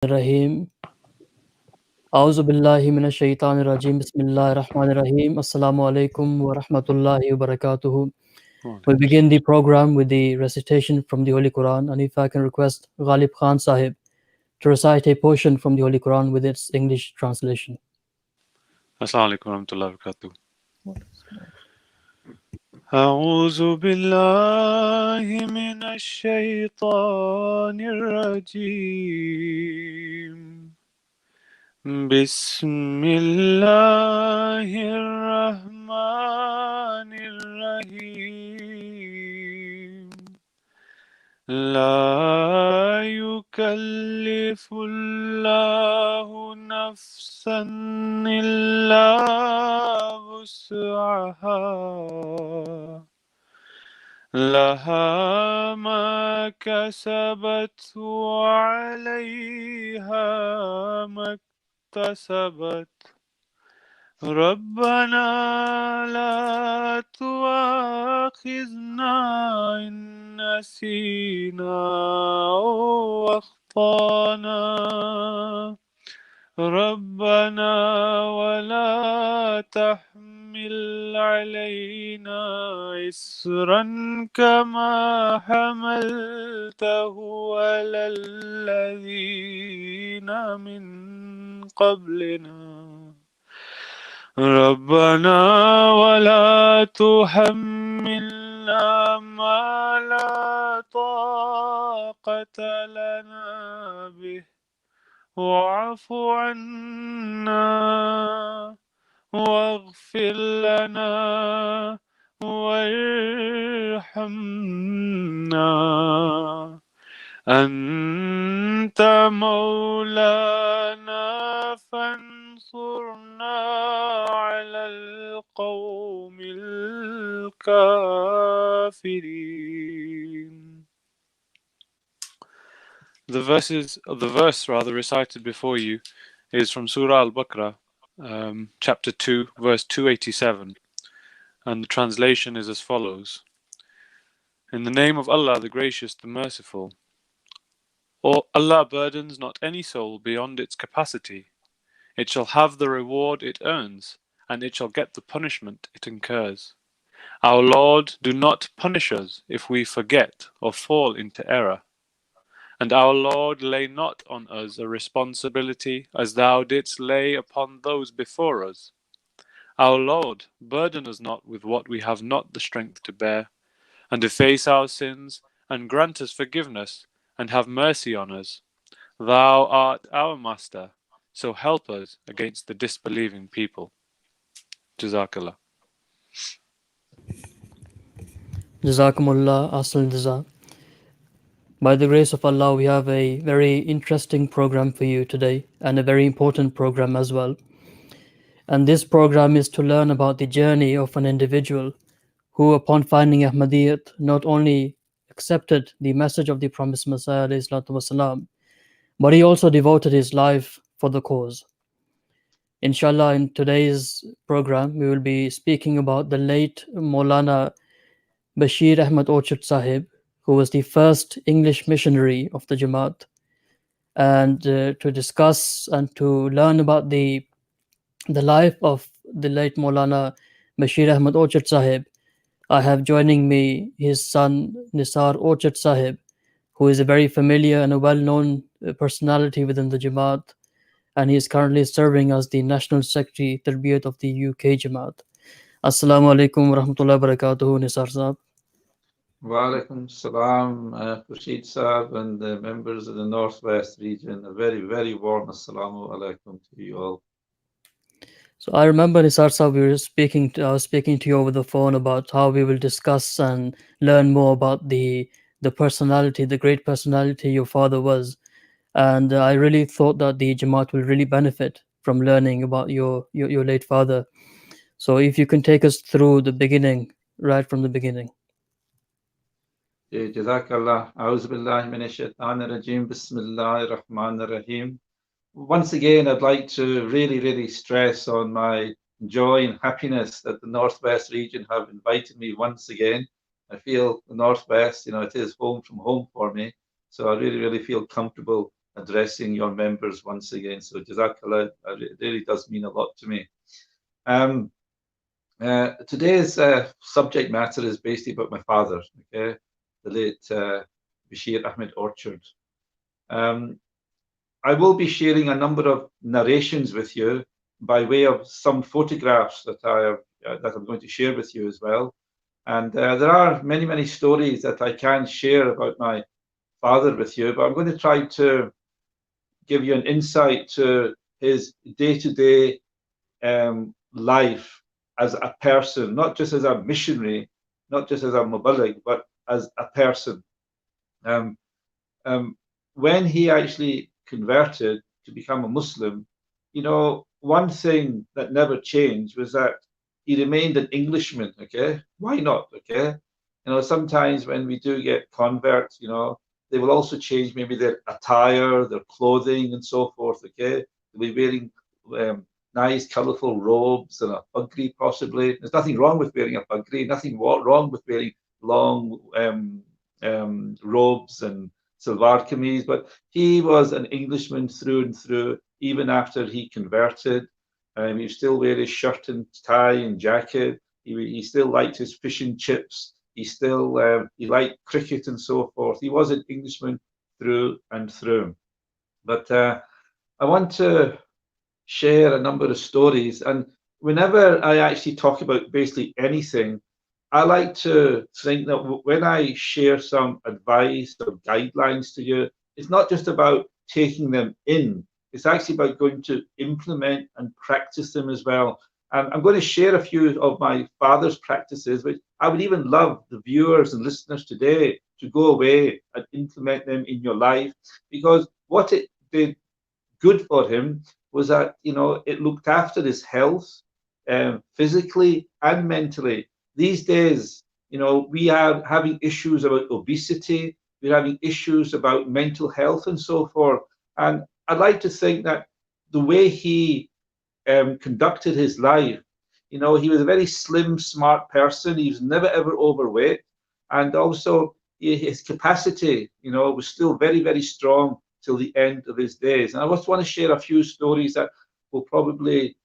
Rahim. Auzu billahi minash shaitanir rajim. Bismillahir rahmanir rahim. Assalamu alaikum wa rahmatullahi wa barakatuhu. We begin the program with the recitation from the Holy Quran, and if I can request Ghalib Khan Sahib to recite a portion from the Holy Quran with its English translation. Assalamu alaikum warahmatullahi wabarakatuh. أعوذ بالله من الشيطان الرجيم بسم الله الرحمن الرحيم لا يكلف الله نفسا إلا وسعها لها ما كسبت وعليها ما اكتسبت ربنا لا تؤاخذنا إن نسينا أو أخطأنا ربنا ولا تحمل علينا إصرا كما حملته على الذين من قبلنا ربنا ولا تحملنا ما لا طاقة لنا به واعف عنا واغفر لنا وارحمنا أنت مولانا فانصرنا على القوم الكافرين. The verse recited before you is from Surah Al-Baqarah, chapter 2, verse 287, and the translation is as follows. In the name of Allah, the Gracious, the Merciful. Allah burdens not any soul beyond its capacity. It shall have the reward it earns, and it shall get the punishment it incurs. Our Lord, do not punish us if we forget or fall into error. And our Lord, lay not on us a responsibility as thou didst lay upon those before us. Our Lord, burden us not with what we have not the strength to bear, and efface our sins, and grant us forgiveness, and have mercy on us. Thou art our Master, so help us against the disbelieving people. Jazakallah. Jazakumullah asal jaza. By the grace of Allah, we have a very interesting program for you today, and a very important program as well. And this program is to learn about the journey of an individual who, upon finding Ahmadiyyat, not only accepted the message of the promised Messiah, والسلام, but he also devoted his life for the cause. Inshallah, in today's program, we will be speaking about the late Maulana Bashir Ahmad Orchard Sahib, who was the first English missionary of the Jama'at. And to discuss and to learn about the life of the late Maulana Bashir Ahmad Orchard Sahib, I have joining me his son Nisar Orchard Sahib, who is a very familiar and a well-known personality within the Jama'at, and he is currently serving as the National Secretary Tarbiyyat of the UK Jama'at. Assalamu alaikum wa rahmatullahi wa barakatuhu, Nisar Sahib. Wa alaikum salam, Rashid Sahib, and the members of the Northwest region. A very, very warm assalamu alaikum to you all. So I remember, Nisar Sahib, I was speaking to you over the phone about how we will discuss and learn more about the personality, the great personality your father was. And I really thought that the Jamaat will really benefit from learning about your late father. So if you can take us through the beginning, right from the beginning. Jazakallah. A'udhu billahi minash shaitanir rajim. Bismillahir rahmanir rahim. Once again, I'd like to really, really stress on my joy and happiness that the Northwest region have invited me once again. I feel the Northwest, it is home from home for me. So I really, really feel comfortable addressing your members once again. So Jazakallah, it really does mean a lot to me. Today's subject matter is basically about my father, okay, the late Bashir Ahmed Orchard. I will be sharing a number of narrations with you by way of some photographs that I'm going to share with you as well. And there are many, many stories that I can share about my father with you, but I'm going to try to give you an insight to his day-to-day life as a person, not just as a missionary, not just as a muballigh, but as a person. When he actually converted to become a Muslim, you know, one thing that never changed was that he remained an Englishman, okay? Why not, okay? You know, sometimes when we do get converts, you know, they will also change maybe their attire, their clothing, and so forth, okay? They'll be wearing nice, colourful robes and a pugri, possibly. There's nothing wrong with wearing a pugri, nothing wrong with wearing long robes and salwar kameez, but he was an Englishman through and through, even after he converted. He still wear his shirt and tie and jacket. He still liked his fish and chips. He still he liked cricket and so forth. He was an Englishman through and through. But I want to share a number of stories, and whenever I actually talk about basically anything, I like to think that when I share some advice or guidelines to you, it's not just about taking them in. It's actually about going to implement and practice them as well. And I'm going to share a few of my father's practices, which I would even love the viewers and listeners today to go away and implement them in your life, because what it did good for him was that, you know, it looked after his health, physically and mentally. These days, you know, we are having issues about obesity, we're having issues about mental health and so forth. And I'd like to think that the way he conducted his life, you know, he was a very slim, smart person. He was never ever overweight. And also his capacity, you know, was still very, very strong till the end of his days. And I just want to share a few stories that will probably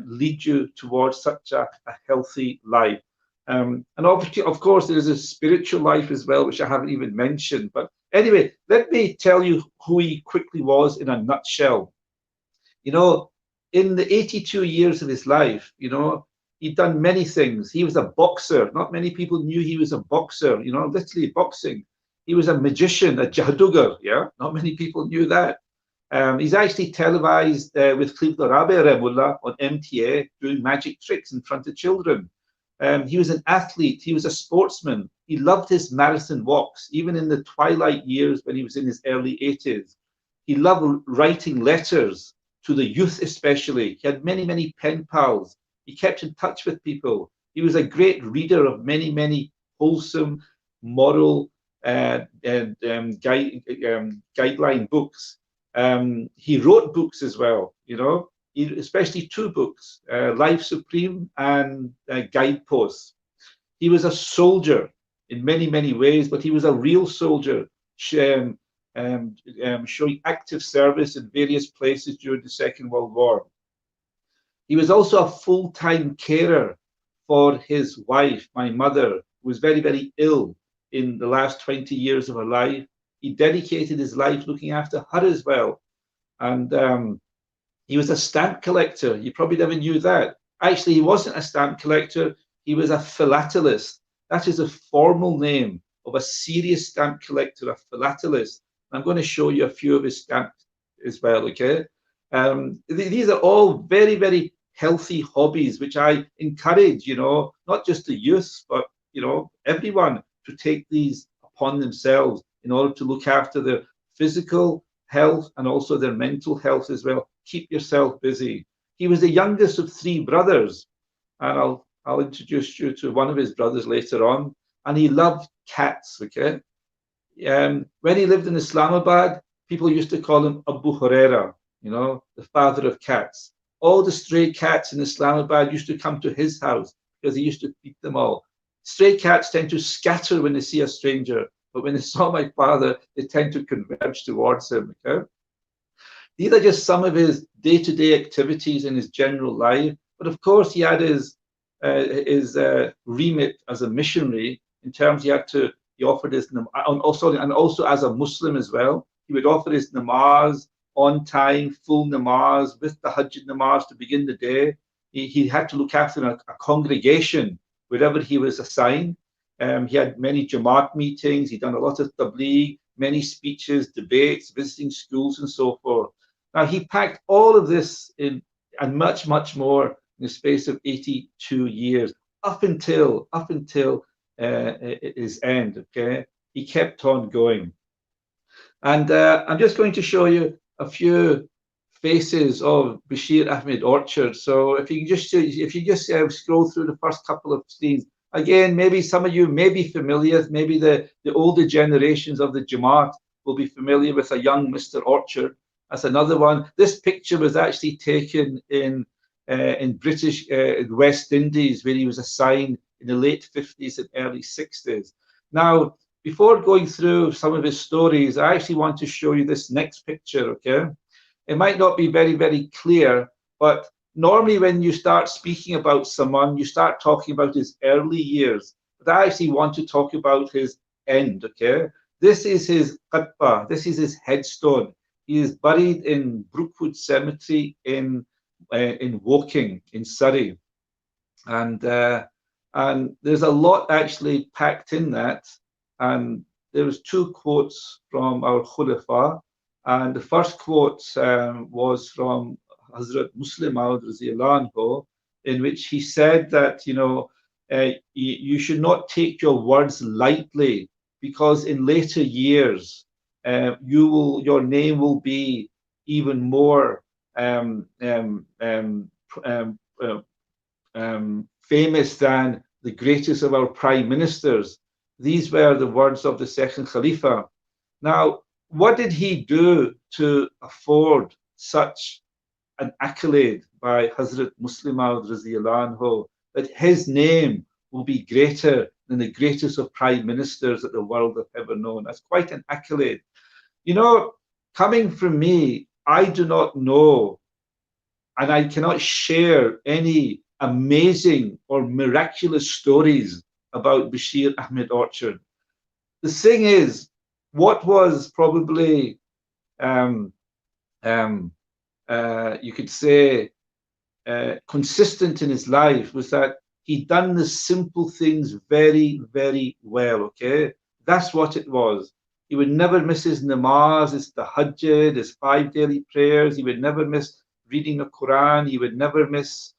lead you towards such a healthy life. And of course, there is a spiritual life as well, which I haven't even mentioned. But anyway, let me tell you who he quickly was in a nutshell. You know, in the 82 years of his life, you know, he'd done many things. He was a boxer. Not many people knew he was a boxer, you know, literally boxing. He was a magician, a jadugar, yeah? Not many people knew that. He's actually televised with Khalifa Rabi Rahimullah on MTA doing magic tricks in front of children. He was an athlete. He was a sportsman. He loved his marathon walks, even in the twilight years when he was in his early 80s. He loved writing letters to the youth especially. He had many, many pen pals. He kept in touch with people. He was a great reader of many, many wholesome, moral guideline books. He wrote books as well, you know, especially two books, Life Supreme and Guideposts. He was a soldier in many, many ways, but he was a real soldier, showing active service in various places during the Second World War. He was also a full-time carer for his wife, my mother, who was very, very ill in the last 20 years of her life. He dedicated his life looking after her as well. And he was a stamp collector. You probably never knew that. Actually, he wasn't a stamp collector. He was a philatelist. That is a formal name of a serious stamp collector, a philatelist. I'm going to show you a few of his stamps as well, okay? These are all very, very healthy hobbies, which I encourage, you know, not just the youth, but, you know, everyone to take these upon themselves in order to look after their physical health and also their mental health as well. Keep yourself busy. He was the youngest of three brothers, and I'll introduce you to one of his brothers later on. And he loved cats, okay? When he lived in Islamabad, people used to call him Abu Huraira, you know, the father of cats. All the stray cats in Islamabad used to come to his house because he used to feed them all. Stray cats tend to scatter when they see a stranger, but when they saw my father, they tend to converge towards him. Okay? These are just some of his day-to-day activities in his general life. But of course, he had his remit as a missionary in terms he offered his and also as a Muslim as well. He would offer his namaz on time, full namaz with the Hajj namaz to begin the day. He had to look after a congregation wherever he was assigned. He had many Jama'at meetings. He'd done a lot of tabligh, many speeches, debates, visiting schools, and so forth. Now he packed all of this in, and much, much more in the space of 82 years, up until his end. Okay, he kept on going, and I'm just going to show you a few faces of Bashir Ahmed Orchard. So if you just scroll through the first couple of scenes. Again, maybe some of you may be familiar, maybe the older generations of the Jama'at will be familiar with a young Mr. Orchard. That's another one. This picture was actually taken in British West Indies, where he was assigned in the late 50s and early 60s. Now, before going through some of his stories, I actually want to show you this next picture, okay? It might not be very, very clear, but normally when you start speaking about someone, you start talking about his early years. But I actually want to talk about his end, okay? This is his qatba, this is his headstone. He is buried in Brookwood Cemetery in Woking, in Surrey. And there's a lot actually packed in that. And there was two quotes from our Khulafa. And the first quote was from Hazrat Muslim Maud, in which he said that, you should not take your words lightly, because in later years, your name will be even more famous than the greatest of our prime ministers. These were the words of the second Khalifa. Now, what did he do to afford such an accolade by Hazrat Muslim Maud that his name will be greater than the greatest of prime ministers that the world have ever known? That's quite an accolade. Coming from me, I do not know, and I cannot share any amazing or miraculous stories about Bashir Ahmed Orchard. The thing is, what was probably, you could say, consistent in his life was that he'd done the simple things very, very well, okay? That's what it was. He would never miss his namaz, his tahajjud, his 5 daily prayers. He would never miss reading the Quran. He would never miss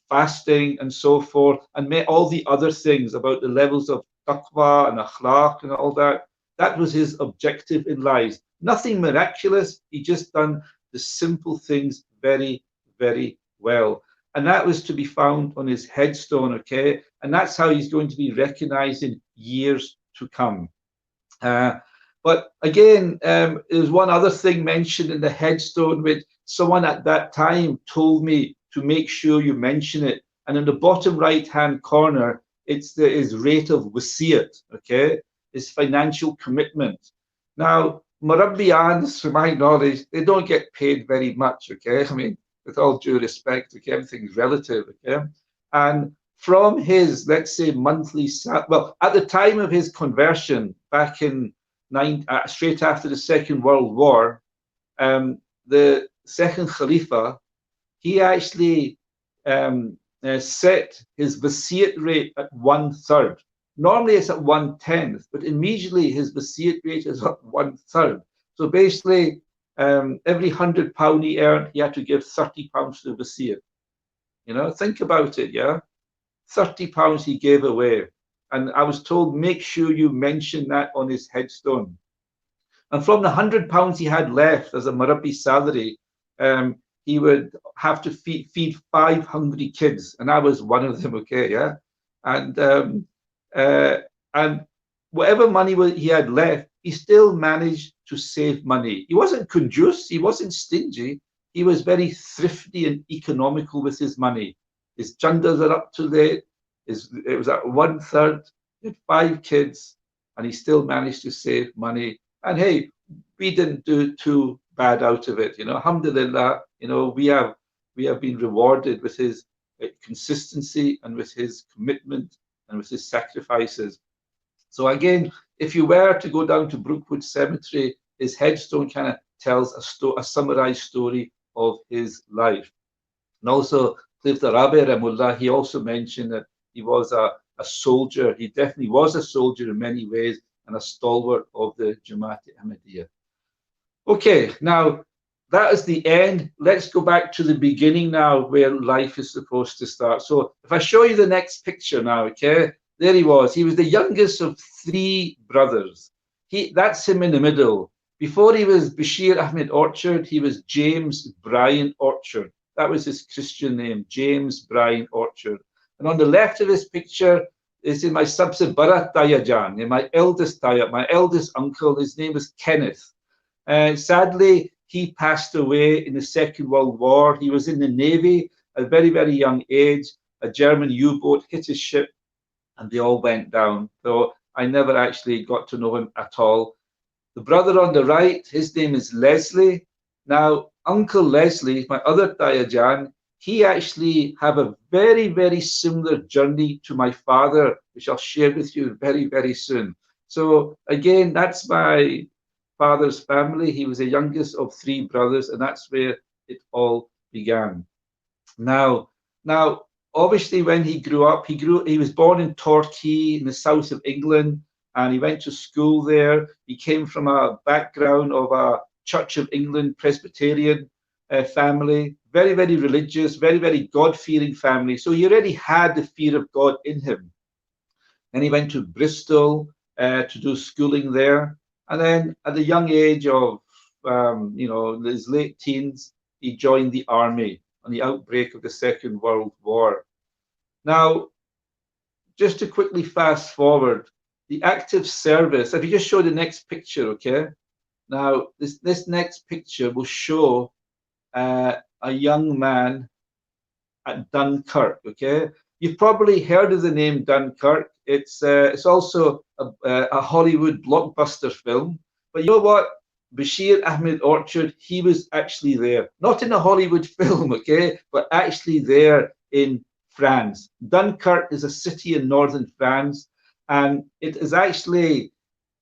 fasting and so forth, and all the other things about the levels of taqwa and akhlaq and all that. That was his objective in life. Nothing miraculous. He just done the simple things very, very well. And that was to be found on his headstone, okay? And that's how he's going to be recognized in years to come. But again, there's one other thing mentioned in the headstone, which someone at that time told me to make sure you mention it. And in the bottom right-hand corner, it's his rate of wasiyat, okay? His financial commitment. Now, Murabbiyans, from my knowledge, they don't get paid very much, okay? I mean, with all due respect, okay, everything's relative, okay? And from his, let's say, monthly salary, well, at the time of his conversion, back in straight after the Second World War, the second Khalifa, he actually set his wasiyat rate at 1/3. Normally it's at 1/10, but immediately his wasiyat rate is at 1/3. So basically, every £100 he earned, he had to give £30 to the wasiyat. Think about it, yeah? £30 he gave away. And I was told, make sure you mention that on his headstone. And from the £100 he had left as a Murabbi salary, he would have to feed 5 hungry kids, and I was one of them. Okay, yeah, and whatever money he had left, he still managed to save money. He wasn't conjuice, he wasn't stingy. He was very thrifty and economical with his money. His chandas are up to date. It was at 1/3. He had 5 kids, and he still managed to save money. And hey, we didn't do too bad out of it. Alhamdulillah, we have been rewarded with his consistency and with his commitment and with his sacrifices. So again, if you were to go down to Brookwood Cemetery, his headstone kind of tells a summarized story of his life. And also, Cliff the Rabbi Ramullah, he also mentioned that he was a soldier. He definitely was a soldier in many ways and a stalwart of the Jama'at Ahmadiyya. Okay, now that is the end. Let's go back to the beginning now, where life is supposed to start. So if I show you the next picture now, okay, there he was. He was the youngest of 3 brothers. That's him in the middle. Before he was Bashir Ahmed Orchard, he was James Bryan Orchard. That was his Christian name, James Bryan Orchard. And on the left of this picture is in my Sabse Bharat Dayajan, in my eldest Daya, my eldest uncle. His name was Kenneth. Sadly, he passed away in the Second World War. He was in the Navy at a very, very young age. A German U-boat hit his ship and they all went down. So I never actually got to know him at all. The brother on the right, his name is Leslie. Now, Uncle Leslie, my other Dayajan, he actually have a very, very similar journey to my father, which I'll share with you very, very soon. So again, that's my father's family. He was the youngest of 3 brothers, and that's where it all began. Now, obviously, when he grew up, he was born in Torquay in the south of England, and he went to school there. He came from a background of a Church of England Presbyterian family, very, very religious, very, very God-fearing family. So he already had the fear of God in him. Then he went to Bristol to do schooling there. And then at the young age of, his late teens, he joined the army on the outbreak of the Second World War. Now, just to quickly fast forward, the active service, if you just show the next picture, okay? Now, this next picture will show a young man at Dunkirk, okay? You've probably heard of the name Dunkirk. It's also a Hollywood blockbuster film. But you know what? Bashir Ahmed Orchard, he was actually there. Not in a Hollywood film, okay? But actually there in France. Dunkirk is a city in northern France. And it is actually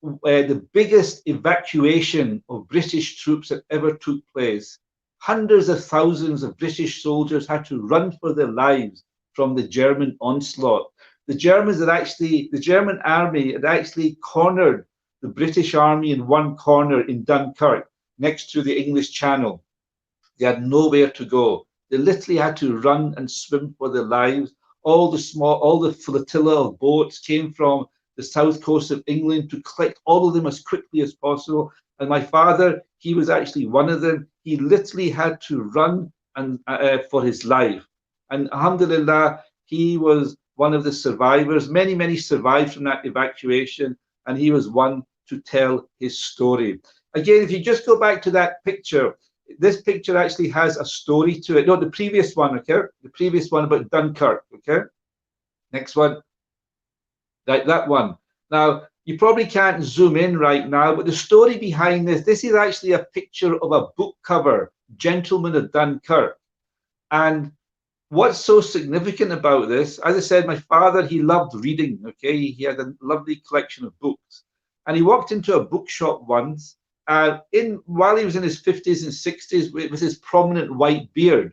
the biggest evacuation of British troops that ever took place. Hundreds of thousands of British soldiers had to run for their lives from the German onslaught. The German army had actually cornered the British army in one corner in Dunkirk, next to the English Channel. They had nowhere to go. They literally had to run and swim for their lives. All the flotilla of boats came from the south coast of England to collect all of them as quickly as possible. And my father, he was actually one of them. He literally had to run and for his life. And alhamdulillah, he was one of the survivors. Many, many survived from that evacuation, and he was one to tell his story. Again, if you just go back to that picture, this picture actually has a story to it. No, the previous one, okay? The previous one about Dunkirk, okay? Next one. That one. Now, you probably can't zoom in right now, but the story behind this is actually a picture of a book cover, Gentlemen of Dunkirk. And what's so significant about this, as I said, my father, he loved reading, okay? He had a lovely collection of books. And he walked into a bookshop once, while he was in his 50s and 60s with his prominent white beard.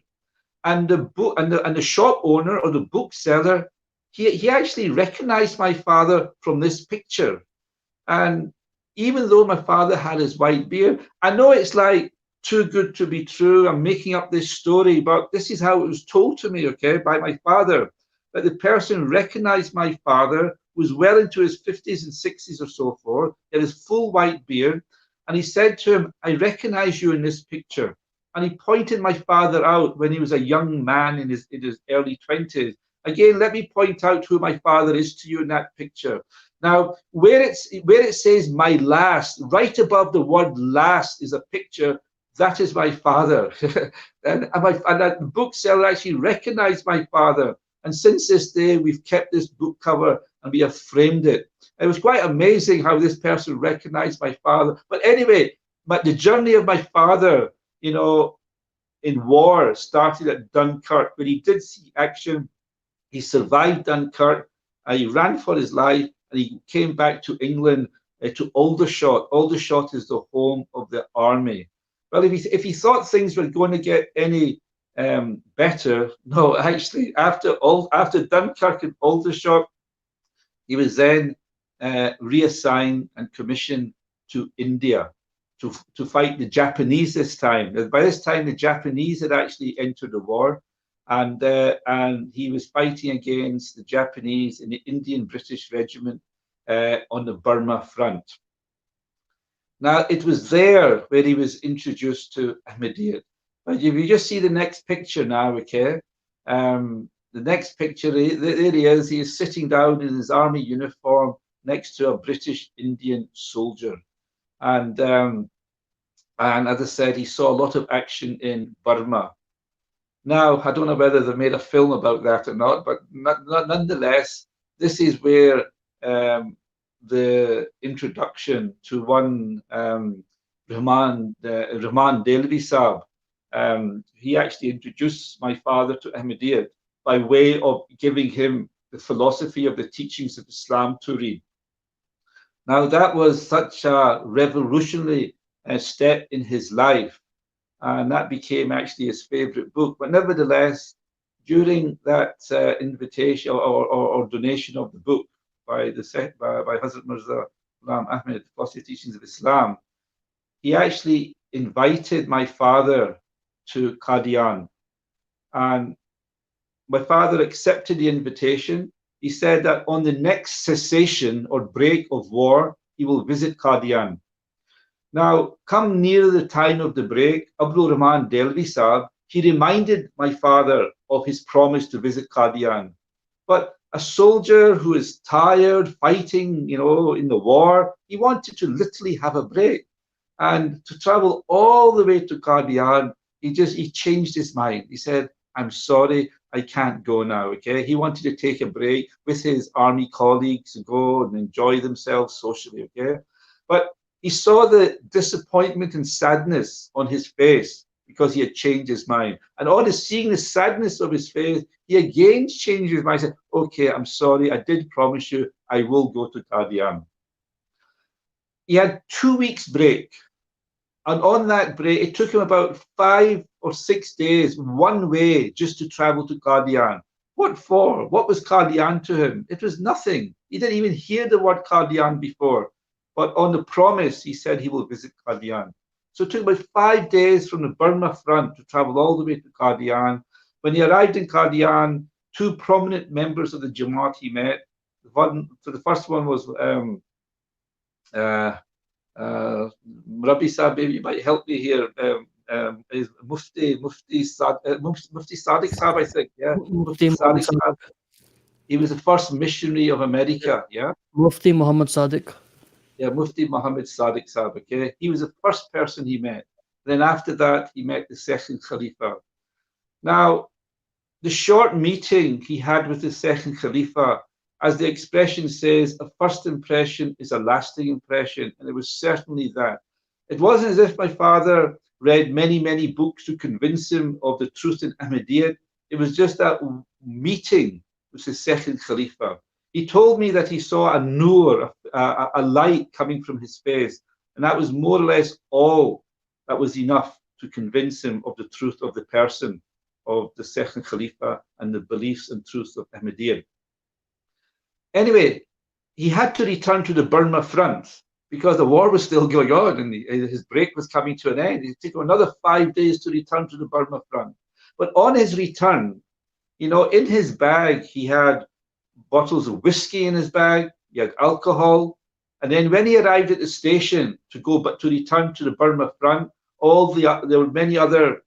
And the shop owner or the bookseller, he actually recognized my father from this picture. And even though my father had his white beard, I know it's like too good to be true. I'm making up this story, but this is how it was told to me, okay, by my father. That the person recognized my father, was well into his 50s and 60s or so forth, had his full white beard, and he said to him, I recognize you in this picture. And he pointed my father out when he was a young man in his early 20s. Again, let me point out who my father is to you in that picture. Now, where it says my last, right above the word last is a picture. That is my father. and that bookseller actually recognized my father. And since this day, we've kept this book cover and we have framed it. It was quite amazing how this person recognized my father. But anyway, But the journey of my father, you know, in war started at Dunkirk. When he did see action, he survived Dunkirk. He ran for his life, and he came back to England, to Aldershot. Aldershot is the home of the army. Well, if he thought things were going to get any better, no, actually, after Dunkirk and Aldershot, he was then reassigned and commissioned to India to fight the Japanese this time. By this time, the Japanese had actually entered the war, and he was fighting against the Japanese in the Indian British Regiment on the Burma front. Now, it was there where he was introduced to Ahmadiyyat. But if you just see the next picture now, okay? The next picture, there he is. He is sitting down in his army uniform next to a British Indian soldier. And as I said, he saw a lot of action in Burma. Now, I don't know whether they made a film about that or not, but nonetheless, this is where the introduction to one Rahman Delvi Sahib, he actually introduced my father to Ahmadiyyat by way of giving him the philosophy of the teachings of Islam to read. Now, that was such a revolutionary step in his life, and that became actually his favorite book. But nevertheless, during that invitation or donation of the book by Hazrat Mirza Ghulam Ahmed, the Philosophy Teachings of Islam, he actually invited my father to Qadian. And my father accepted the invitation. He said that on the next cessation or break of war, he will visit Qadian. Now, come near the time of the break, Abdul Rahman Delvi Sahib, he reminded my father of his promise to visit Qadian. But a soldier who is tired, fighting, in the war, he wanted to literally have a break. And to travel all the way to Qadian, he changed his mind. He said, I'm sorry, I can't go now, okay? He wanted to take a break with his army colleagues and go and enjoy themselves socially, okay? But he saw the disappointment and sadness on his face because he had changed his mind. And on seeing the sadness of his face, he again changed his mind. He said, okay, I'm sorry, I did promise you I will go to Qadian. He had 2 weeks break. And on that break, it took him about 5 or 6 days, one way, just to travel to Qadian. What for? What was Qadian to him? It was nothing. He didn't even hear the word Qadian before. But on the promise, he said he will visit Qadian. So it took about 5 days from the Burma front to travel all the way to Qadian. When he arrived in Qadian, 2 prominent members of the Jama'at he met. The first one was Rabbi Sahib, maybe you might help me here. Is Mufti Sadiq Sahib, I think. Yeah, Mufti Sadiq Sahib. He was the first missionary of America. Yeah, Mufti Muhammad Sadiq. Yeah, Mufti Muhammad Sadiq Sahib. Okay, he was the first person he met. Then after that, he met the second Khalifa. Now, the short meeting he had with the second Khalifa, as the expression says, a first impression is a lasting impression, and it was certainly that. It wasn't as if my father read many, many books to convince him of the truth in Ahmadiyyat. It was just that meeting with the second Khalifa. He told me that he saw a nur, a light coming from his face, and that was more or less all that was enough to convince him of the truth of the person of the second Khalifa and the beliefs and truths of Ahmadiyyat. Anyway, he had to return to the Burma front because the war was still going on and his break was coming to an end. It took another 5 days to return to the Burma front. But on his return, in his bag, he had bottles of whiskey in his bag, he had alcohol. And then when he arrived at the station to return to the Burma front, there were many other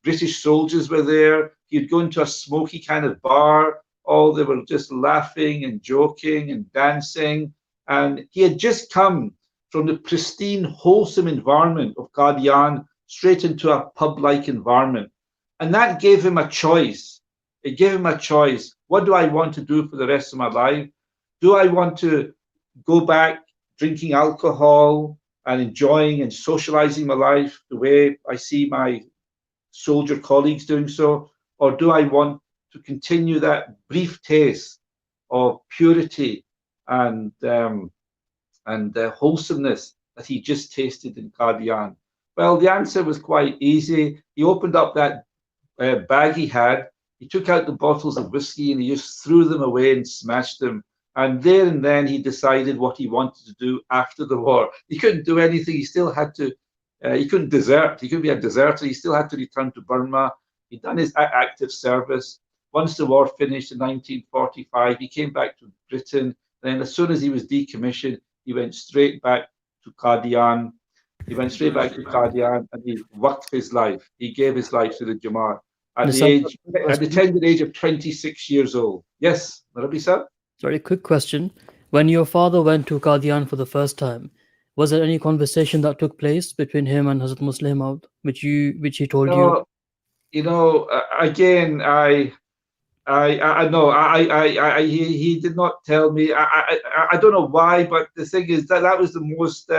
British soldiers were there. He'd go into a smoky kind of bar. They were just laughing and joking and dancing. And he had just come from the pristine, wholesome environment of Qadian straight into a pub-like environment. And that gave him a choice. It gave him a choice. What do I want to do for the rest of my life? Do I want to go back drinking alcohol, and enjoying and socializing my life the way I see my soldier colleagues doing so? Or do I want to continue that brief taste of purity and wholesomeness that he just tasted in Qadian? Well, the answer was quite easy. He opened up that bag he had, he took out the bottles of whiskey and he just threw them away and smashed them. And there and then he decided what he wanted to do after the war. He couldn't do anything. He still had to, he couldn't desert. He couldn't be a deserter. He still had to return to Burma. He'd done his active service. Once the war finished in 1945, he came back to Britain. Then as soon as he was decommissioned, he went straight back to Qadian. He went straight back to Qadian and he worked his life. He gave his life to the Jama'at at the tender age of 26 years old. Yes, Rabbi sir? Sorry, quick question. When your father went to Qadian for the first time, was there any conversation that took place between him and Hazrat Muslim Maud, which he told you? No, you know, again, he did not tell me. I don't know why, but the thing is that was the most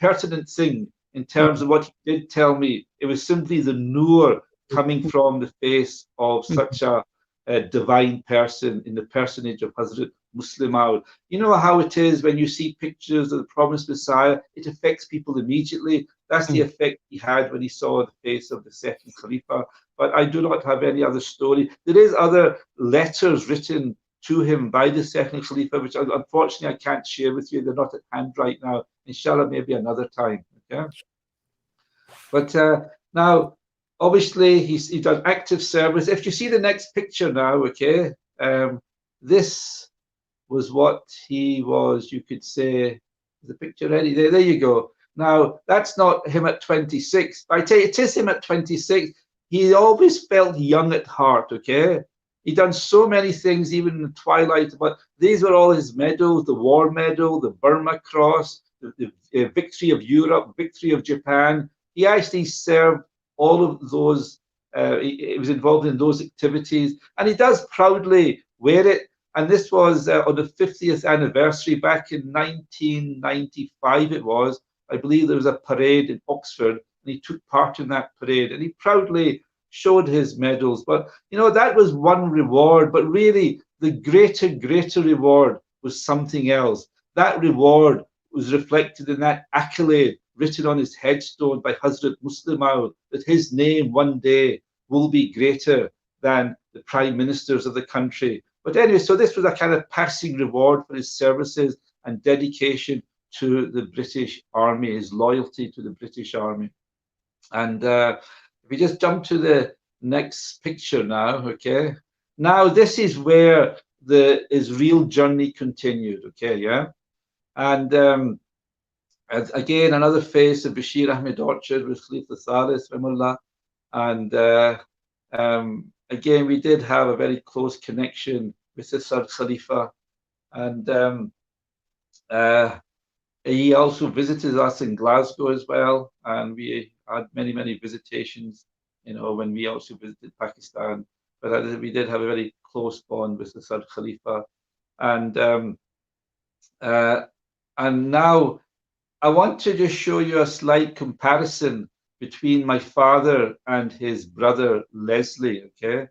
pertinent thing in terms of what he did tell me. It was simply the nur coming from the face of such a divine person in the personage of Hazrat Muslim Maud. You know how it is when you see pictures of the promised Messiah, it affects people immediately. That's the effect he had when he saw the face of the second Khalifa. But I do not have any other story. There is other letters written to him by the second Khalifa, which unfortunately I can't share with you. They're not at hand right now. Inshallah, maybe another time. Okay. But now, obviously, he's done active service. If you see the next picture now, okay, this was what he was, you could say, the picture ready? There you go. Now, that's not him at 26. I tell you, it is him at 26. He always felt young at heart, okay? He'd done so many things, even in the twilight, but these were all his medals, the War Medal, the Burma Cross, the Victory of Europe, Victory of Japan. He actually served all of those, he was involved in those activities, and he does proudly wear it. And this was on the 50th anniversary back in 1995 it was. I believe there was a parade in Oxford, and he took part in that parade, and he proudly showed his medals. But, you know, that was one reward, but really the greater reward was something else. That reward was reflected in that accolade written on his headstone by Hazrat Muslim Maud, that his name one day will be greater than the prime ministers of the country. But anyway, so this was a kind of passing reward for his services and dedication to the British Army, his loyalty to the British Army. And if we just jump to the next picture now, okay? Now this is where his real journey continued, okay, yeah? And again, another face of Bashir Ahmed Orchard with Khalifa Thalith, Rahimullah. And again, we did have a very close connection with the third Khalifa. And he also visited us in Glasgow as well. And we had many visitations, you know, when we also visited Pakistan. But we did have a very close bond with the third Khalifa. And now I want to just show you a slight comparison between my father and his brother Leslie, okay?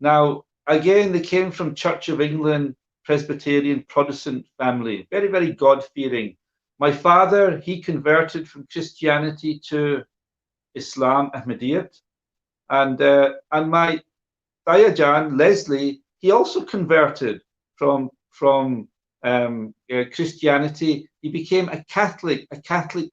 Now, again, they came from Church of England, Presbyterian, Protestant family, very God-fearing. My father, he converted from Christianity to Islam, Ahmadiyyat. And my Dayajan, Leslie, he also converted from Christianity. He became a Catholic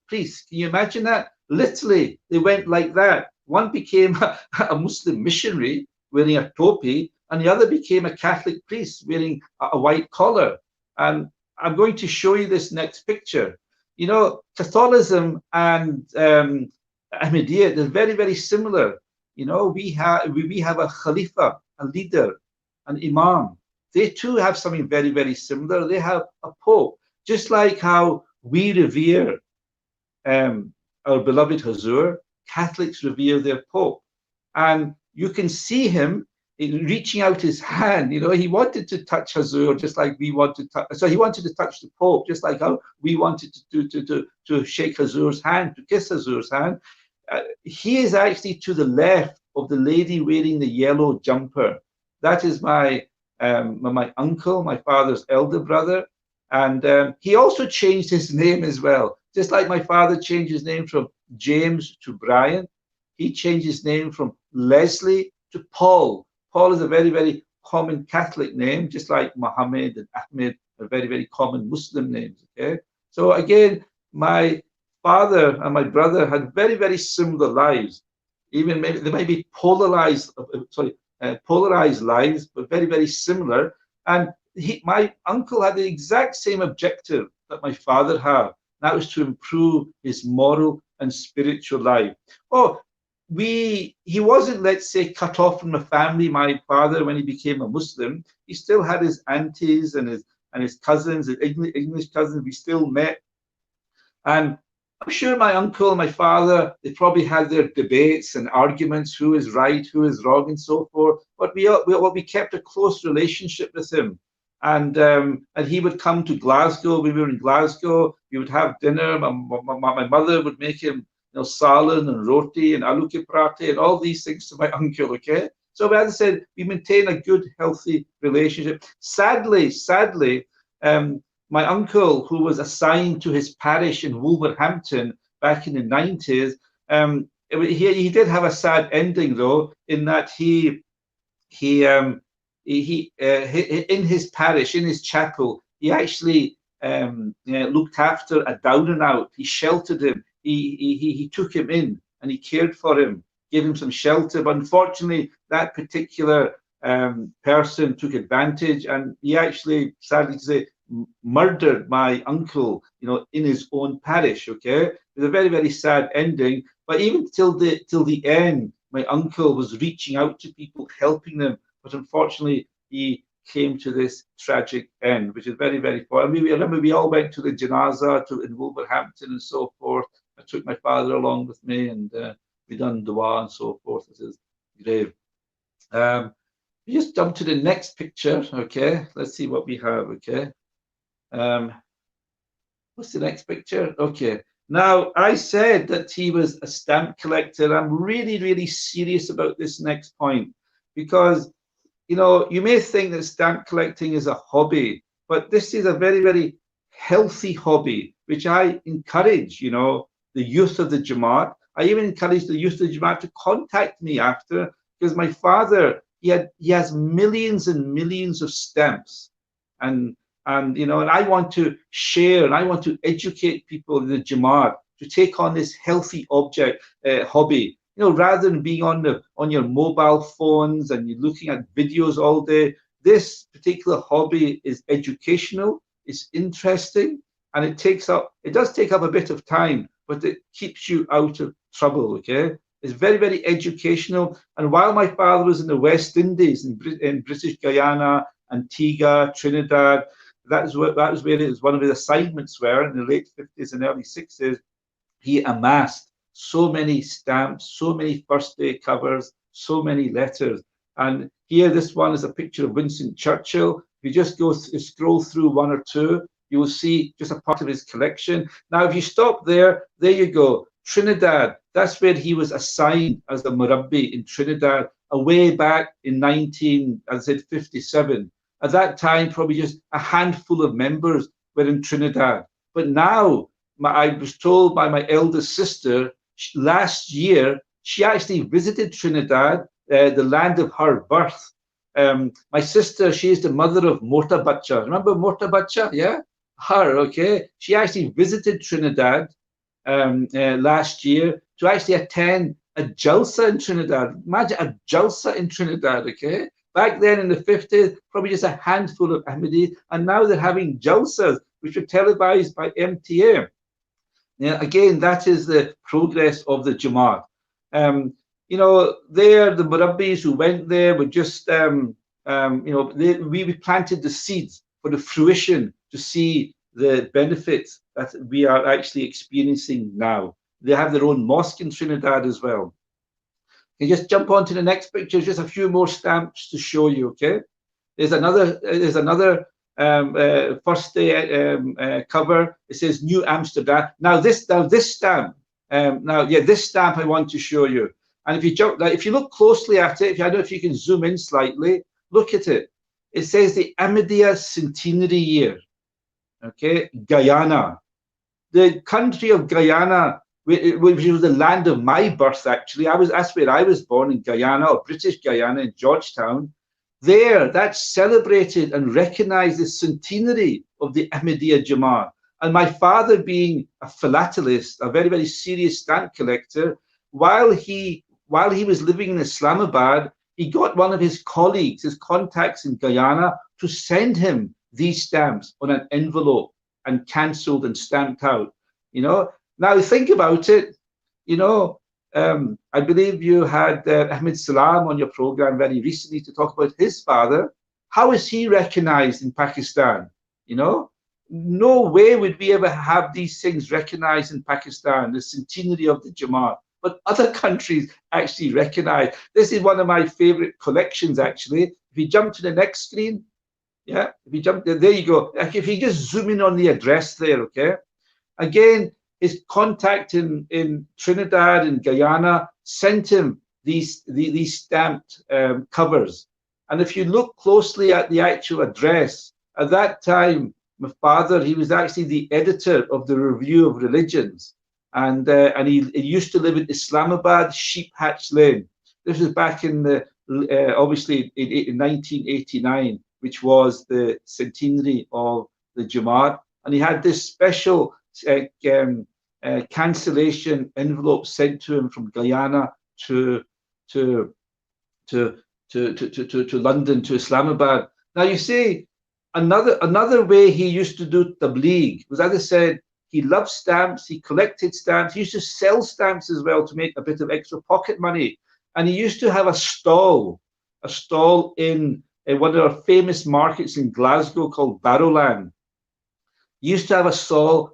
priest. Can you imagine that? Literally, they went like that. One became a Muslim missionary wearing a topi, and the other became a Catholic priest wearing a white collar. And I'm going to show you this next picture. You know, Catholicism and Ahmadiyyat is very similar. You know, we have a Khalifa, a leader, an Imam. They too have something very similar. They have a Pope, just like how we revere our beloved Hazur. Catholics revere their Pope, and you can see him reaching out his hand. He wanted to touch Hazur just like we want to touch. So he wanted to touch the Pope just like how we wanted to shake Hazur's hand, to kiss Hazur's hand. He is actually to the left of the lady wearing the yellow jumper. That is my uncle, my father's elder brother. And he also changed his name as well. Just like my father changed his name from James to Brian, he changed his name from Leslie to Paul. Paul is a very, very common Catholic name, just like Muhammad and Ahmed are very, very common Muslim names. Okay, so again, my father and my brother had very, very similar lives. Even maybe they might be polarized lives, but very, very similar. And my uncle had the exact same objective that my father had. That was to improve his moral and spiritual life. He wasn't, let's say, cut off from the family, my father, when he became a Muslim. He still had his aunties and his cousins, his English cousins. We still met. And I'm sure my uncle and my father, they probably had their debates and arguments, who is right, who is wrong, and so forth. But we kept a close relationship with him. And he would come to Glasgow. We were in Glasgow. We would have dinner. My mother would make him salad and roti and aloo ke parathe and all these things to my uncle. Okay, so as I said, we maintain a good, healthy relationship. Sadly, my uncle, who was assigned to his parish in Wolverhampton back in the 90s, he did have a sad ending, though, in that he in his parish, in his chapel, he actually looked after a down and out. He sheltered him. He took him in and he cared for him, gave him some shelter. But unfortunately, that particular person took advantage, and he actually, sadly to say, murdered my uncle, in his own parish. Okay, it was a very, very sad ending. But even till the end, my uncle was reaching out to people, helping them. But unfortunately, he came to this tragic end, which is very, very poor. I remember we all went to the Janazah in Wolverhampton and so forth. I took my father along with me, and we done dua and so forth at his grave. We just jump to the next picture. Okay, let's see what we have. Okay. What's the next picture? Okay. Now, I said that he was a stamp collector. I'm really, really serious about this next point, because, you may think that stamp collecting is a hobby, but this is a very, very healthy hobby, which I encourage, the youth of the Jama'at. I even encourage the youth of the Jama'at to contact me after, because my father, he has millions and millions of stamps. And I want to share, and I want to educate people in the Jama'at to take on this healthy hobby. Rather than being on your mobile phones and you're looking at videos all day. This particular hobby is educational, it's interesting, and it does take up a bit of time, but it keeps you out of trouble. Okay, it's very, very educational. And while my father was in the West Indies, in British Guyana, Antigua, Trinidad, that was where one of his assignments were in the late 50s and early 60s. He amassed so many stamps, so many first day covers, so many letters. And here, this one is a picture of Winston Churchill. If you just scroll through one or two, you will see just a part of his collection. Now, if you stop there you go. Trinidad, that's where he was assigned as a Murabbi in Trinidad, way back in 1957. At that time, probably just a handful of members were in Trinidad. But now, I was told by my eldest sister, last year, she actually visited Trinidad, the land of her birth. My sister, she is the mother of Morta Bacha. Remember Morta Bacha? Yeah? Her, okay? She actually visited Trinidad last year to actually attend a Jalsa in Trinidad. Imagine a Jalsa in Trinidad, okay? Back then in the 50s, probably just a handful of Ahmadis, and now they're having Jalsas, which are televised by MTA. Now, again, that is the progress of the Jama'at. The Murabbis who went there were just, we planted the seeds for the fruition to see the benefits that we are actually experiencing now. They have their own mosque in Trinidad as well. You just jump on to the next picture. Just a few more stamps to show you. Okay, there's another first day cover. It says New Amsterdam. Now this stamp. This stamp I want to show you. And if you look closely at it, I don't know if you can zoom in slightly, look at it. It says the Ahmadiyya centenary year. Okay, Guyana, the country of Guyana, which was the land of my birth. Actually, that's where I was born, in Guyana, or British Guyana, in Georgetown. There, that's celebrated and recognized the centenary of the Ahmadiyya Jama'at. And my father, being a philatelist, a very, very serious stamp collector, while he was living in Islamabad, he got one of his colleagues, his contacts in Guyana, to send him these stamps on an envelope and cancelled and stamped out. Now think about it. I believe you had Ahmed Salam on your program very recently to talk about his father. How is he recognized in Pakistan? No way would we ever have these things recognized in Pakistan, the centenary of the Jamaat. But other countries actually recognize. This is one of my favorite collections, actually. If you jump to the next screen, if you jump there you go. If you just zoom in on the address there, okay? Again, his contact in Trinidad and Guyana sent him these stamped covers. And if you look closely at the actual address, at that time, my father, he was actually the editor of the Review of Religions. And he used to live in Islamabad, Sheep Hatch Lane. This was back in obviously in 1989, which was the centenary of the Jamaat. And he had this special cancellation envelope sent to him from Guyana to London, to Islamabad. Now you see, another way he used to do tabligh was, as I said, he loved stamps, he collected stamps, he used to sell stamps as well to make a bit of extra pocket money. And he used to have a stall in one of our famous markets in Glasgow called Barrowland. He used to have a stall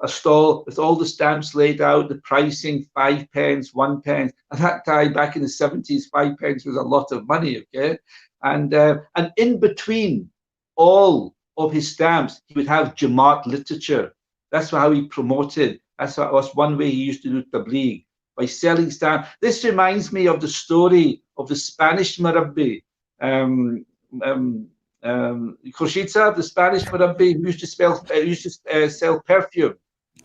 with all the stamps laid out, the pricing, 5 pence, 1 pence. At that time, back in the 70s, 5 pence was a lot of money, okay? And in between all of his stamps, he would have Jamaat literature. That's how he promoted. That's one way he used to do tabligh, by selling stamps. This reminds me of the story of the Spanish Murabbi, Khurshid Sahib, the Spanish Murabbi, who used to sell perfume.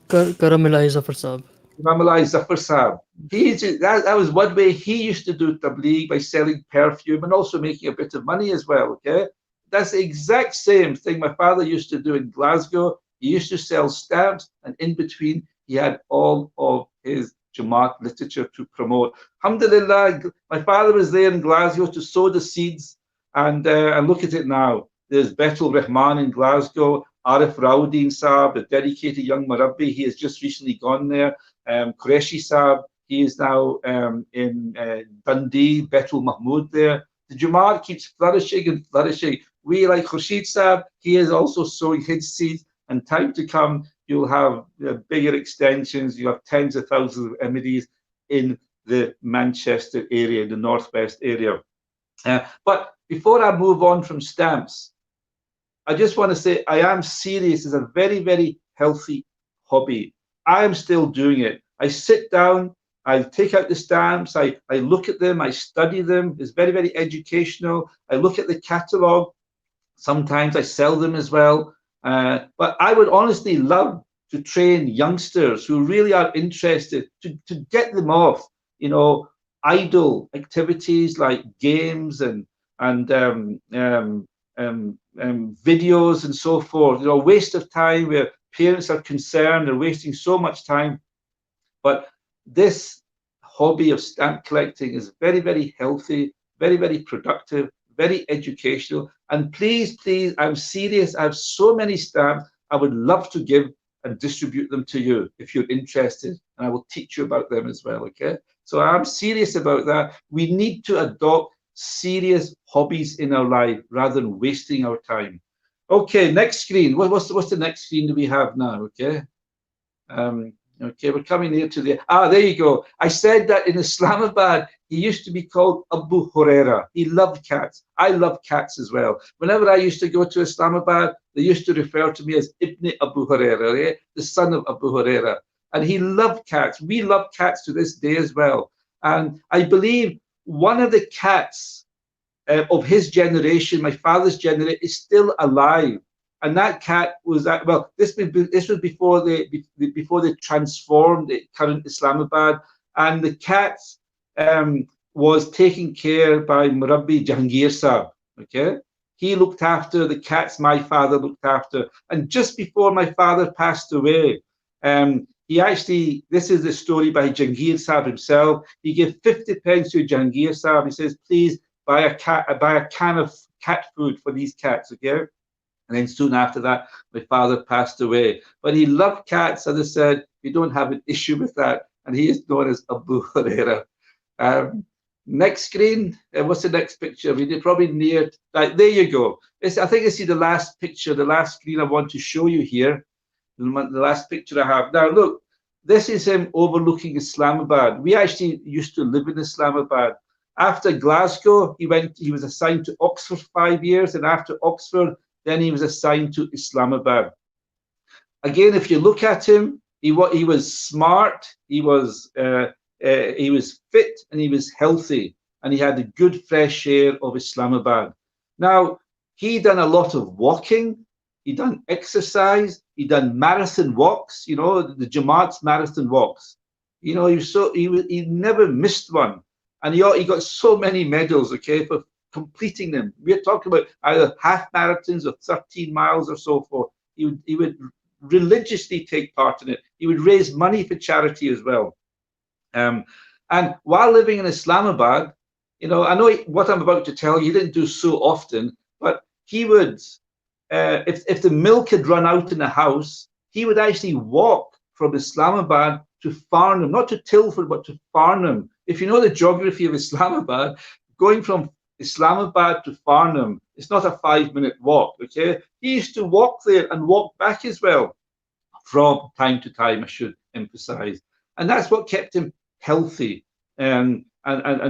Karamalai Zafar Sahib. Karamalai Zafar Sahib. That was one way he used to do tabligh, by selling perfume and also making a bit of money as well. Okay, that's the exact same thing my father used to do in Glasgow. He used to sell stamps, and in between, he had all of his Jamaat literature to promote. Alhamdulillah, my father was there in Glasgow to sow the seeds, and look at it now. There's Betul Rahman in Glasgow, Arif Raudin Saab, a dedicated young Murabbi. He has just recently gone there. Qureshi Saab, he is now in Dundee, Betul Mahmood there. The Jamaat keeps flourishing and flourishing. We, like Khurshid Saab, he is also sowing his seeds. And time to come, you'll have bigger extensions. You have tens of thousands of Ahmadis in the Manchester area, the northwest area. But before I move on from stamps, I just want to say I am serious. It's a very, very healthy hobby. I am still doing it. I sit down, I take out the stamps, I look at them, I study them. It's very, very educational. I look at the catalogue. Sometimes I sell them as well. But I would honestly love to train youngsters who really are interested to get them off, idle activities like games and videos and so forth. Waste of time where parents are concerned, they're wasting so much time. But this hobby of stamp collecting is very, very healthy, very, very productive, very educational. And please, I'm serious. I have so many stamps. I would love to give and distribute them to you if you're interested. And I will teach you about them as well, okay? So I'm serious about that. We need to adopt serious hobbies in our life rather than wasting our time. Okay, next screen. What's the next screen that we have now, okay? Okay, we're coming near to the... there you go. I said that in Islamabad, he used to be called Abu Huraira. He loved cats. I love cats as well. Whenever I used to go to Islamabad, they used to refer to me as Ibn Abu Huraira, the son of Abu Huraira. And he loved cats. We love cats to this day as well. And I believe one of the cats of his generation, my father's generation, is still alive. And that cat was at, well, this was before they transformed the current Islamabad, and the cat was taken care by Murabbi Jahangir Sahib. Okay, he looked after the cats my father looked after, and just before my father passed away, he actually, this is the story by Jahangir Sahib himself. He gave 50 pence to Jahangir Sahib. He says, please buy a can of cat food for these cats. Okay. And then soon after that, my father passed away. But he loved cats, as I said. We don't have an issue with that. And he is known as Abu Huraira. Next screen. What's the next picture? We're probably near. Right, there you go. I think I see the last picture, the last screen I want to show you here. The last picture I have. Now, look, this is him overlooking Islamabad. We actually used to live in Islamabad. After Glasgow, he was assigned to Oxford 5 years. And after Oxford, then he was assigned to Islamabad. Again, if you look at him, he was smart, he was fit, and he was healthy, and he had a good fresh air of Islamabad. Now, he done a lot of walking, he done exercise, he done marathon walks, you know, the Jama'at's marathon walks. You know, he never missed one, and he got so many medals, okay, for completing them. We're talking about either half marathons or 13 miles or so forth. He would religiously take part in it. He would raise money for charity as well. And while living in Islamabad, you know, I know what I'm about to tell you, he didn't do so often, but he would, if the milk had run out in the house, he would actually walk from Islamabad to Farnham, not to Tilford, but to Farnham. If you know the geography of Islamabad, going from Islamabad to Farnham, it's not a 5-minute walk, okay? He used to walk there and walk back as well from time to time, I should emphasize. And that's what kept him healthy and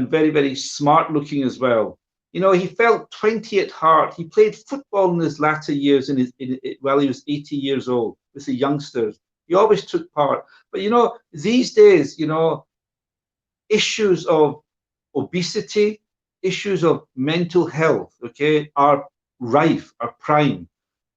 very, very smart looking as well. You know, he felt 20 at heart. He played football in his latter years while he was 80 years old with the youngsters. He always took part. But, you know, these days, you know, issues of obesity, issues of mental health, okay, are rife, are prime.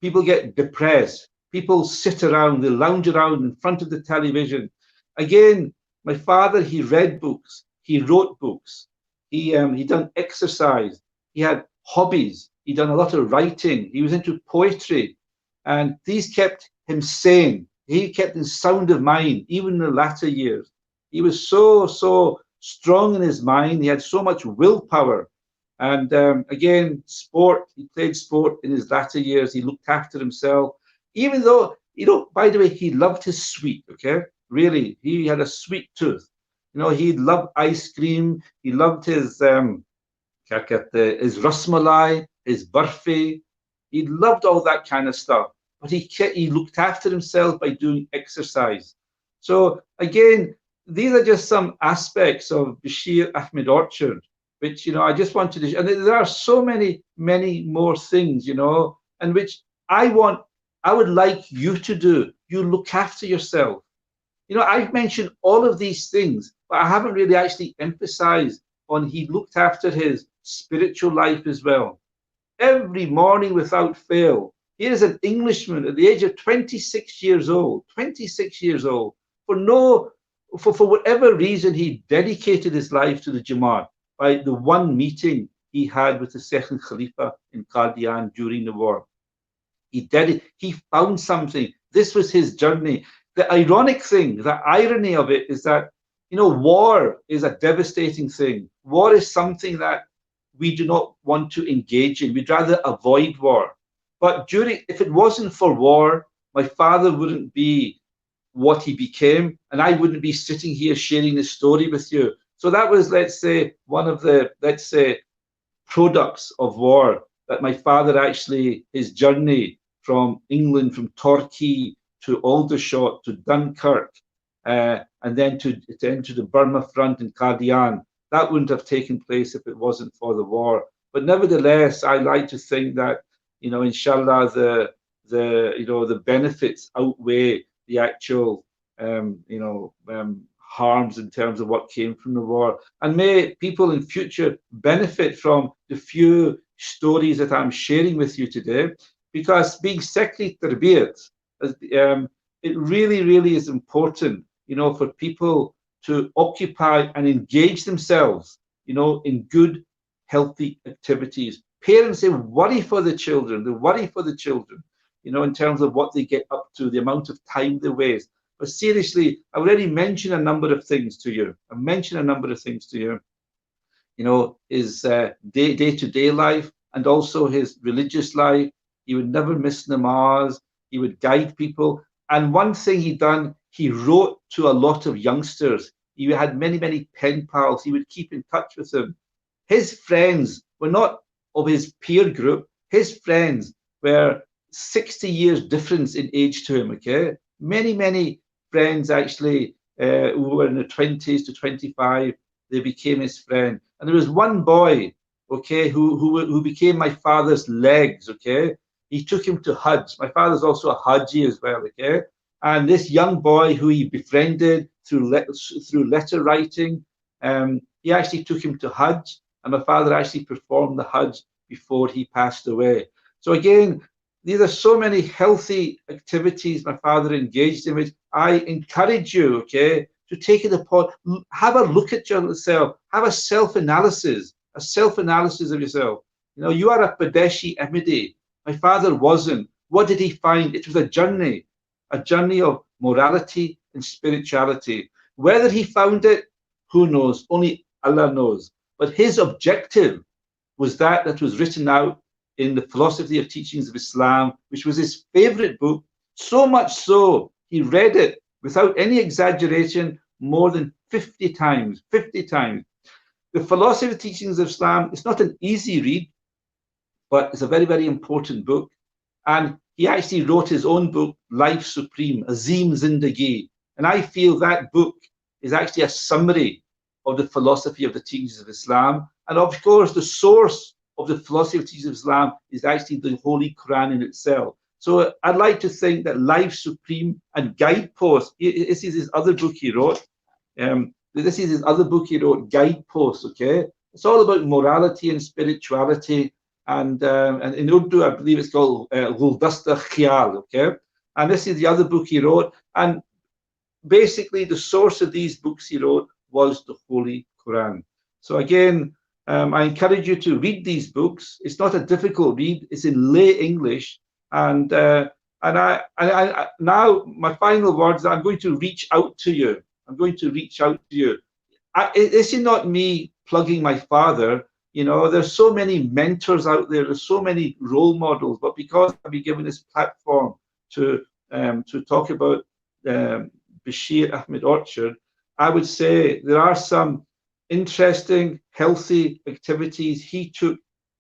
People get depressed. People sit around, they lounge around in front of the television. Again, my father, he read books, he wrote books, he done exercise, he had hobbies, he done a lot of writing, he was into poetry, and these kept him sane. He kept his sound of mind, even in the latter years. He was so strong in his mind. He had so much willpower. And again, sport, he played sport in his latter years. He looked after himself, even though, you know, by the way, he loved his sweet, okay? Really, he had a sweet tooth. You know, he loved ice cream. He loved his rasmalai, his barfi. He loved all that kind of stuff. But he looked after himself by doing exercise. So again, these are just some aspects of Bashir Ahmed Orchard, which, you know, I just wanted to, and there are so many more things, you know, and which I would like you to do. You look after yourself. You know, I've mentioned all of these things, but I haven't really actually emphasized on he looked after his spiritual life as well. Every morning without fail. Here's an Englishman at the age of 26 years old, for whatever reason, he dedicated his life to the Jama'at by the one meeting he had with the second Khalifa in Qadian during the war. He found something. This was his journey. The ironic thing, the irony of it is that, you know, war is a devastating thing. War is something that we do not want to engage in. We'd rather avoid war. But if it wasn't for war, my father wouldn't be what he became, and I wouldn't be sitting here sharing this story with you. So that was, let's say, one of the, products of war, that my father actually, his journey from England, from Torquay to Aldershot to Dunkirk, and then to the Burma front in Qadian. That wouldn't have taken place if it wasn't for the war. But nevertheless, I like to think that, inshallah, the benefits outweigh the actual, harms in terms of what came from the war. And may people in future benefit from the few stories that I'm sharing with you today, because being Secretary Tarbiyyat, it really, really is important, for people to occupy and engage themselves, in good, healthy activities. Parents, they worry for the children. They worry for the children, in terms of what they get up to, the amount of time they waste. But seriously, I already mentioned a number of things to you. His day-to-day life and also his religious life. He would never miss namaz. He would guide people. And one thing he done, he wrote to a lot of youngsters. He had many, many pen pals. He would keep in touch with them. His friends were not of his peer group. His friends were 60 years difference in age to him, okay? Many, many friends actually who were in their 20s to 25, they became his friend. And there was one boy, okay, who became my father's legs, okay? He took him to Hajj. My father's also a Haji as well, okay? And this young boy who he befriended through letter writing, he actually took him to Hajj, and my father actually performed the Hajj before he passed away. So again, these are so many healthy activities my father engaged in, which I encourage you, okay, to take it upon, have a look at yourself, have a self-analysis of yourself. You are a Padeshi Ahmadi. My father wasn't. What did he find? It was a journey of morality and spirituality. Whether he found it, who knows? Only Allah knows. But his objective was that was written out in the Philosophy of Teachings of Islam, which was his favorite book, so much so he read it without any exaggeration more than 50 times. The Philosophy of Teachings of Islam is not an easy read, but it's a very, very important book. And he actually wrote his own book, Life Supreme, Azim Zindagi. And I feel that book is actually a summary of the philosophy of the teachings of Islam. And of course, the source of the philosophy of teachings of Islam is actually the Holy Quran in itself. So I'd like to think that Life Supreme and Guideposts, this is his other book he wrote. Guideposts, okay? It's all about morality and spirituality. And in Urdu, I believe it's called Guldasta Khiyal, okay? And this is the other book he wrote. And basically, the source of these books he wrote was the Holy Quran. So again, I encourage you to read these books. It's not a difficult read. It's in lay English. And I now my final words. I'm going to reach out to you. This is not me plugging my father. There's so many mentors out there. There's so many role models. But because I've been given this platform to talk about Bashir Ahmed Orchard, I would say there are some interesting, healthy activities he took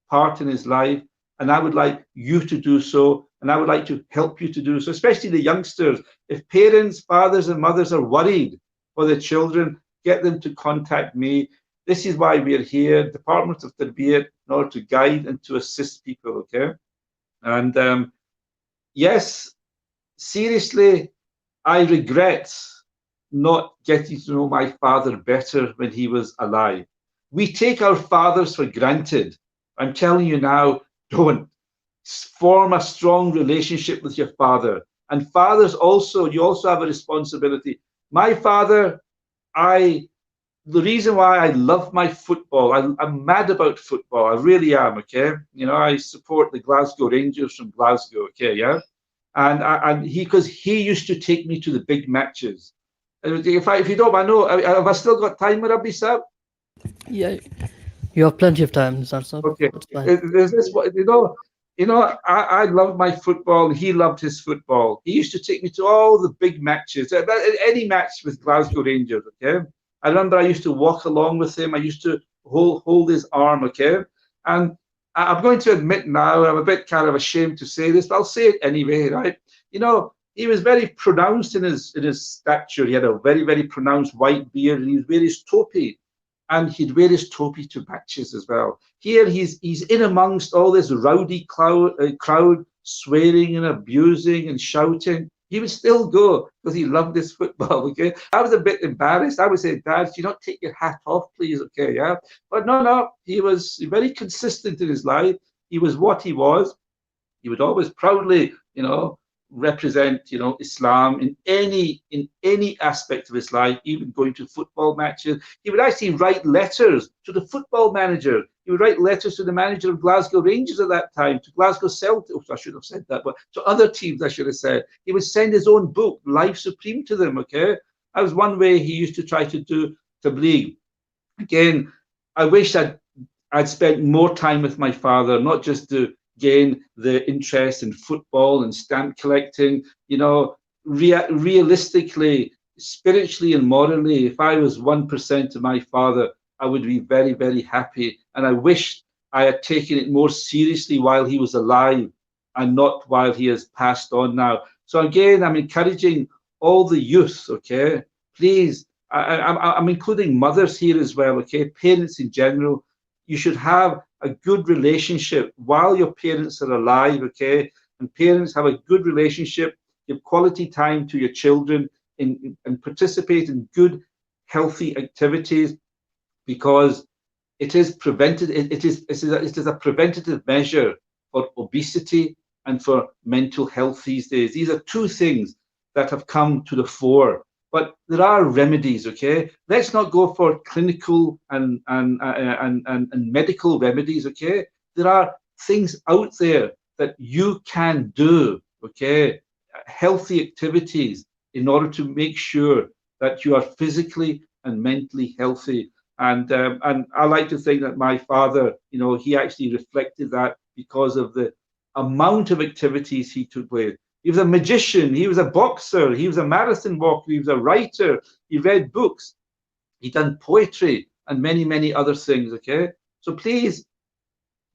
part in his life, and I would like you to do so, and I would like to help you to do so, especially the youngsters. If parents, fathers and mothers are worried for their children, get them to contact me. This is why we are here, Department of Tarbiyyat, in order to guide and to assist people, okay? And yes, seriously, I regret not getting to know my father better when he was alive. We take our fathers for granted. I'm telling you now, don't. Form a strong relationship with your father. And fathers also, you also have a responsibility. My father, the reason why I love my football, I'm mad about football. I really am, okay? I support the Glasgow Rangers from Glasgow, okay, yeah? And because he used to take me to the big matches. If you don't, I know, have I still got time, Rabbi Sab? Yeah, you have plenty of time, Nisar. Okay. That's fine. There's this, I love my football. He loved his football. He used to take me to all the big matches, any match with Glasgow Rangers, okay? I remember I used to walk along with him. I used to hold his arm, okay? And I'm going to admit now, I'm a bit kind of ashamed to say this, but I'll say it anyway, right? He was very pronounced in his stature. He had a very, very pronounced white beard, and he would wear his topi. And he'd wear his topi to matches as well. Here he's in amongst all this rowdy crowd, swearing and abusing and shouting. He would still go because he loved this football. Okay, I was a bit embarrassed. I would say, Dad, do you not take your hat off, please? Okay, yeah. But no, he was very consistent in his life. He was what he was. He would always proudly, represent, Islam in any aspect of his life, even going to football matches. He would actually write letters to the football manager. He would write letters to the manager of Glasgow Rangers at that time, to Glasgow Celtic. I should have said that, but to other teams, I should have said. He would send his own book, Life Supreme, to them. Okay, that was one way he used to try to do tabligh. Again, I wish I'd spent more time with my father, not just to gain the interest in football and stamp collecting. Realistically, spiritually and morally, if I was 1% of my father, I would be very, very happy. And I wish I had taken it more seriously while he was alive and not while he has passed on now. So again, I'm encouraging all the youth, okay? Please, I'm including mothers here as well, okay? Parents in general. You should have a good relationship while your parents are alive, okay? And parents have a good relationship, give quality time to your children and participate in good, healthy activities, because it is a preventative measure for obesity and for mental health these days. These are two things that have come to the fore. But there are remedies, okay? Let's not go for clinical and medical remedies, okay? There are things out there that you can do, okay? Healthy activities in order to make sure that you are physically and mentally healthy. And I like to think that my father, he actually reflected that because of the amount of activities he took with. He was a magician, he was a boxer, he was a marathon walker, he was a writer, he read books, he done poetry and many, many other things, okay? So please,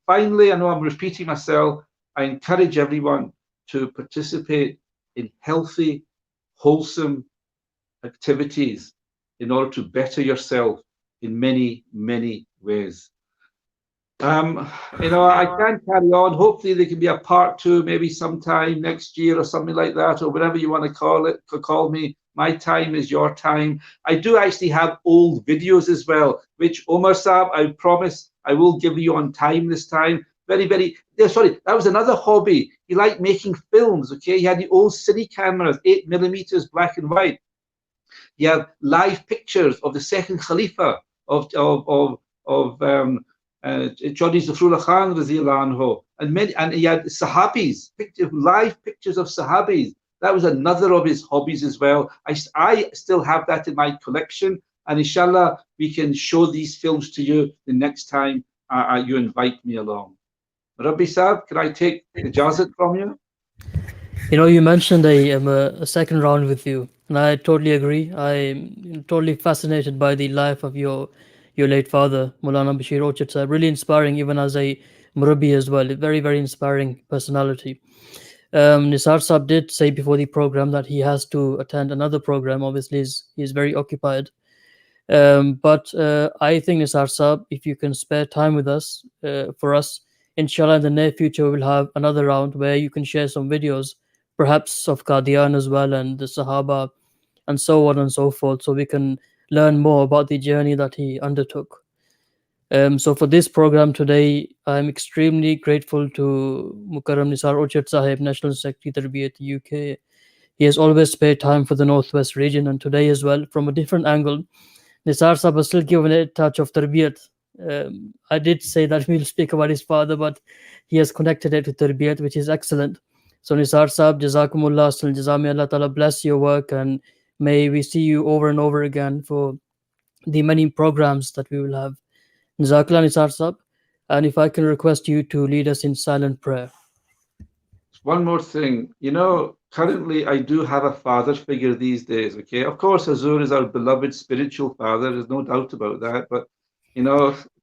finally, I know I'm repeating myself, I encourage everyone to participate in healthy, wholesome activities in order to better yourself in many, many ways. I can't carry on. Hopefully there can be a part 2 maybe sometime next year or something like that, or whatever you want to call it. Call me. My time is your time. I do actually have old videos as well, which Omar Saab, I promise I will give you on time this time. Very, very, sorry, that was another hobby. He liked making films, okay? He had the old cine cameras, 8mm black and white. He had live pictures of the second Khalifa of Chaudhry Zafrullah Khan Raziyallahu anhu, and he had Sahabis, live pictures of Sahabis. That was another of his hobbies as well. I still have that in my collection, and inshallah we can show these films to you the next time you invite me along. Rabbi Saab, can I take ijazat from you? You mentioned a second round with you, and I totally agree. I'm totally fascinated by the life of your late father, Maulana Bashir Ochit Sahib. Really inspiring, even as a murabbi as well. A very, very inspiring personality. Nisar Sahib did say before the program that he has to attend another program. Obviously, he's very occupied. But I think, Nisar Sahib, if you can spare time with us, for us, inshallah, in the near future, we'll have another round where you can share some videos, perhaps of Qadian as well, and the Sahaba, and so on and so forth, so we can learn more about the journey that he undertook. So for this program today, I'm extremely grateful to Mukarram Nisar Ochit Sahib, National Secretary Tarbiyyat UK. He has always spared time for the Northwest region, and today as well, from a different angle, Nisar Sahib has still given a touch of Tarbiyyat. I did say that we'll speak about his father, but he has connected it to Tarbiyyat, which is excellent. So Nisar Sahib, Jazakumullah, Jazami, Allah Ta'ala bless your work, and may we see you over and over again for the many programs that we will have. Jazakallah, Nisar Sahib. And if I can request you to lead us in silent prayer. One more thing, currently I do have a father figure these days, okay? Of course, Hazur is our beloved spiritual father, there's no doubt about that. But,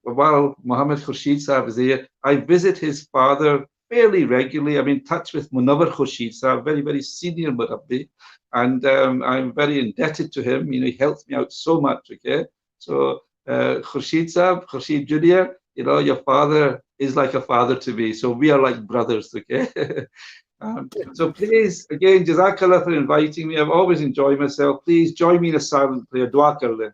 while Muhammad Khurshid Sahib is here, I visit his father fairly regularly. I'm in touch with Munawar Khurshid Sahib, very, very senior Murabbi, and I'm very indebted to him. He helps me out so much, okay? So Khurshid Sahib, Khurshid Junior, your father is like a father to me. So we are like brothers, okay? So please, again, Jazakallah for inviting me. I've always enjoyed myself. Please join me in a silent prayer. Dua kar le.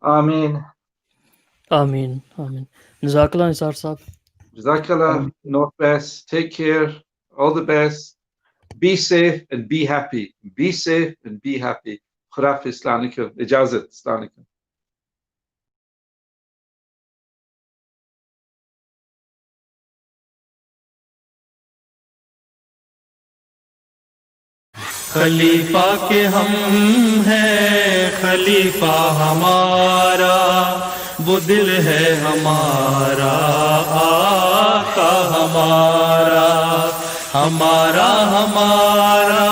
Ameen. Ameen. Ameen. Jazakallah, Nisar Sahib. Jazakallah, Northwest. Take care. All the best. Be safe and be happy. Be safe and be happy. Khuraf Islamikum. Ijazat Islamikum. खलीफा के हम हैं, खलीफा हमारा, वो दिल है हमारा, आका हमारा, हमारा हमारा,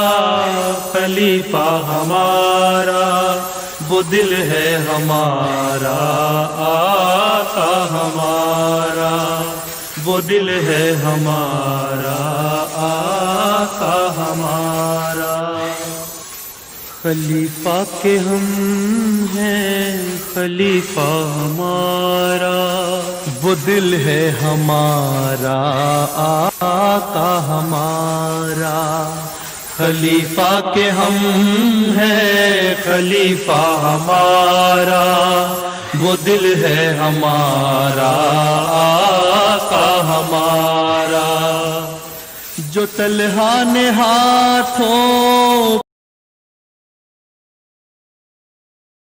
खलीफा हमारा, वो दिल है हमारा, आका हमारा, वो दिल है हमारा, आका हमारा। खलीफा के हम हैं, खलीफा हमारा, वो दिल है हमारा, आका हमारा। खलीफा के हम हैं, खलीफा हमारा, वो दिल है हमारा, आका हमारा। जो तलहा ने हाथों